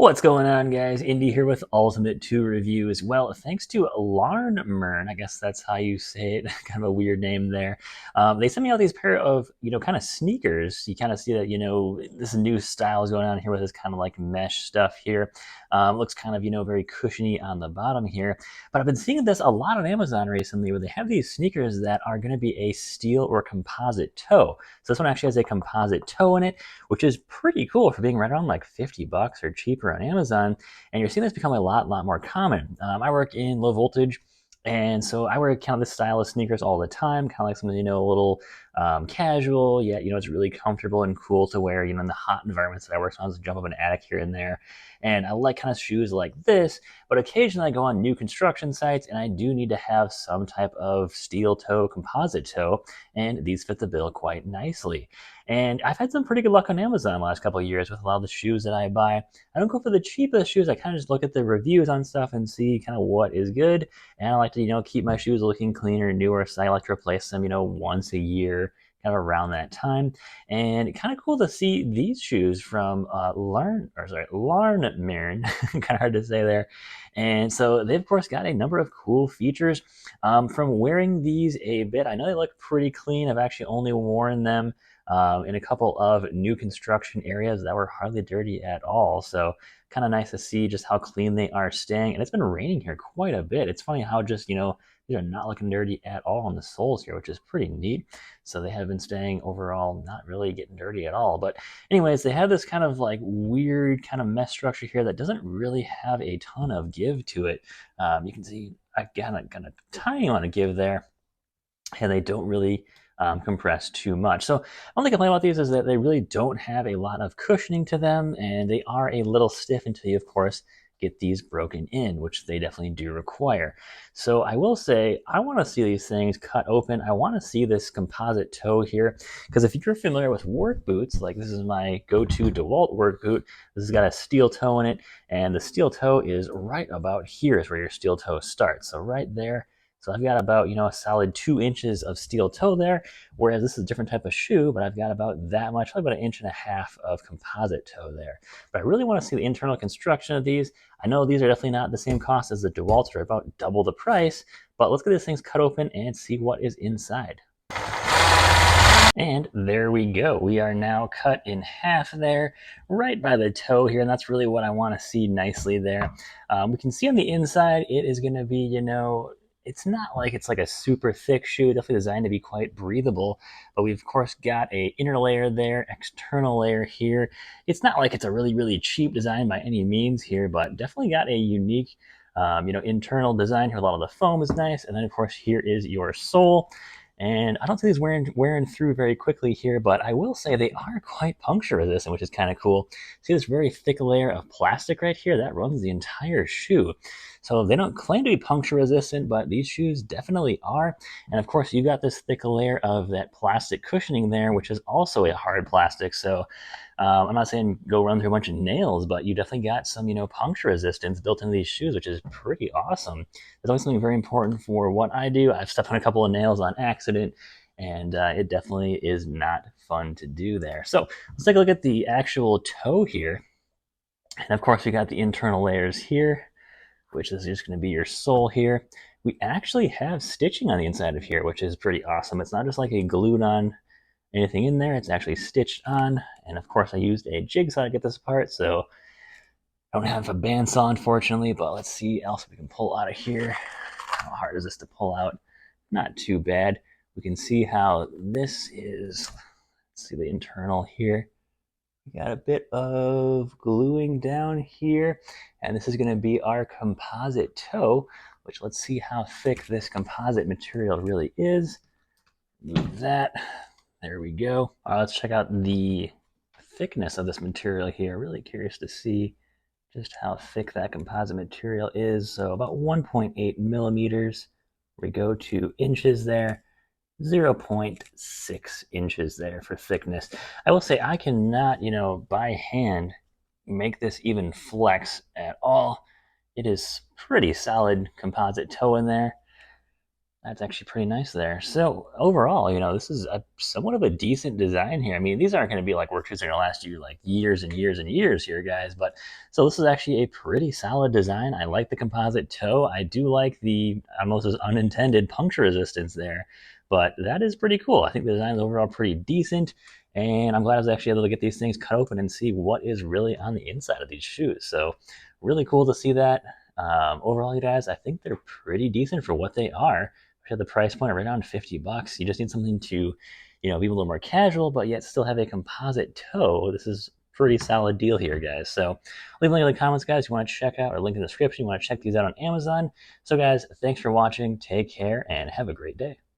What's going on, guys? Indy here with Ultimate 2 Reviews. Well, thanks to Larnmen, I guess that's how you say it, kind of a weird name there. They sent me out these pair of, kind of sneakers. You kind of see that, this new style is going on here with this kind of like mesh stuff here. Looks kind of, very cushiony on the bottom here. But I've been seeing this a lot on Amazon recently where they have these sneakers that are going to be a steel or composite toe. So this one actually has a composite toe in it, which is pretty cool for being right around like 50 bucks or cheaper on Amazon. And you're seeing this become a lot more common. I work in low voltage, and so I wear kind of this style of sneakers all the time, kind of like something, a little casual, yet, it's really comfortable and cool to wear, in the hot environments that I work. So I just jump up an attic here and there. And I like kind of shoes like this, but occasionally I go on new construction sites and I do need to have some type of steel toe, composite toe, and these fit the bill quite nicely. And I've had some pretty good luck on Amazon the last couple of years with a lot of the shoes that I buy. I don't go for the cheapest shoes. I kind of just look at the reviews on stuff and see kind of what is good. And I like to, keep my shoes looking cleaner and newer. So I like to replace them, once a year, kind of around that time. And kind of cool to see these shoes from Larnmen, kind of hard to say there. And so they, of course, got a number of cool features. From wearing these a bit, I know they look pretty clean. I've actually only worn them in a couple of new construction areas that were hardly dirty at all. So kind of nice to see just how clean they are staying. And it's been raining here quite a bit. It's funny how just, these are not looking dirty at all on the soles here, which is pretty neat. So they have been staying overall not really getting dirty at all. But anyways, they have this kind of like weird kind of mesh structure here that doesn't really have a ton of give to it. You can see I got a tiny amount of give there, and they don't really compress too much. So only complaint about these is that they really don't have a lot of cushioning to them, and they are a little stiff until you, of course, get these broken in, which they definitely do require. So I will say, I want to see these things cut open. I want to see this composite toe here, because if you're familiar with work boots, like this is my go-to DeWalt work boot. This has got a steel toe in it, and the steel toe is right about here is where your steel toe starts. So right there. So I've got about, a solid 2 inches of steel toe there, whereas this is a different type of shoe, but I've got about that much, probably about 1.5 inches of composite toe there. But I really want to see the internal construction of these. I know these are definitely not the same cost as the DeWalt's, are about double the price, but let's get these things cut open and see what is inside. And there we go. We are now cut in half there, right by the toe here, and that's really what I want to see nicely there. We can see on the inside, it is going to be, it's not like it's like a super thick shoe, definitely designed to be quite breathable, but we've of course got a inner layer there, external layer here. It's not like it's a really cheap design by any means here, but definitely got a unique internal design here. A lot of the foam is nice, and then of course here is your sole. And I don't see these wearing through very quickly here, but I will say they are quite puncture resistant, which is kind of cool. See this very thick layer of plastic right here? That runs the entire shoe. So they don't claim to be puncture resistant, but these shoes definitely are. And of course, you got this thick layer of that plastic cushioning there, which is also a hard plastic. So I'm not saying go run through a bunch of nails, but you definitely got some, puncture resistance built into these shoes, which is pretty awesome. There's always something very important for what I do. I've stepped on a couple of nails on accident, and it definitely is not fun to do there. So let's take a look at the actual toe here. And of course, we got the internal layers here, which is just going to be your sole here. We actually have stitching on the inside of here, which is pretty awesome. It's not just like a glued on anything in there. It's actually stitched on. And of course, I used a jigsaw to get this apart, so I don't have a bandsaw, unfortunately, but let's see else we can pull out of here. How hard is this to pull out? Not too bad. We can see how this is. Let's see the internal here. We got a bit of gluing down here, and this is going to be our composite toe, which let's see how thick this composite material really is. Move that. There we go. Let's check out the thickness of this material here. Really curious to see just how thick that composite material is. So about 1.8 millimeters. We go to inches there. 0.6 inches there for thickness. I will say I cannot, by hand make this even flex at all. It is pretty solid composite toe in there. That's actually pretty nice there. So overall, this is a somewhat of a decent design here. I mean, these aren't going to be like work shoes that are going to last you like years and years and years here, guys. But so this is actually a pretty solid design. I like the composite toe. I do like the almost as unintended puncture resistance there. But that is pretty cool. I think the design is overall pretty decent. And I'm glad I was actually able to get these things cut open and see what is really on the inside of these shoes. So really cool to see that. Overall, you guys, I think they're pretty decent for what they are at the price point around $50. You just need something to, be a little more casual, but yet still have a composite toe. This is pretty solid deal here, guys. So leave a link in the comments, guys. You want to check out, or link in the description. You want to check these out on Amazon. So, guys, thanks for watching. Take care and have a great day.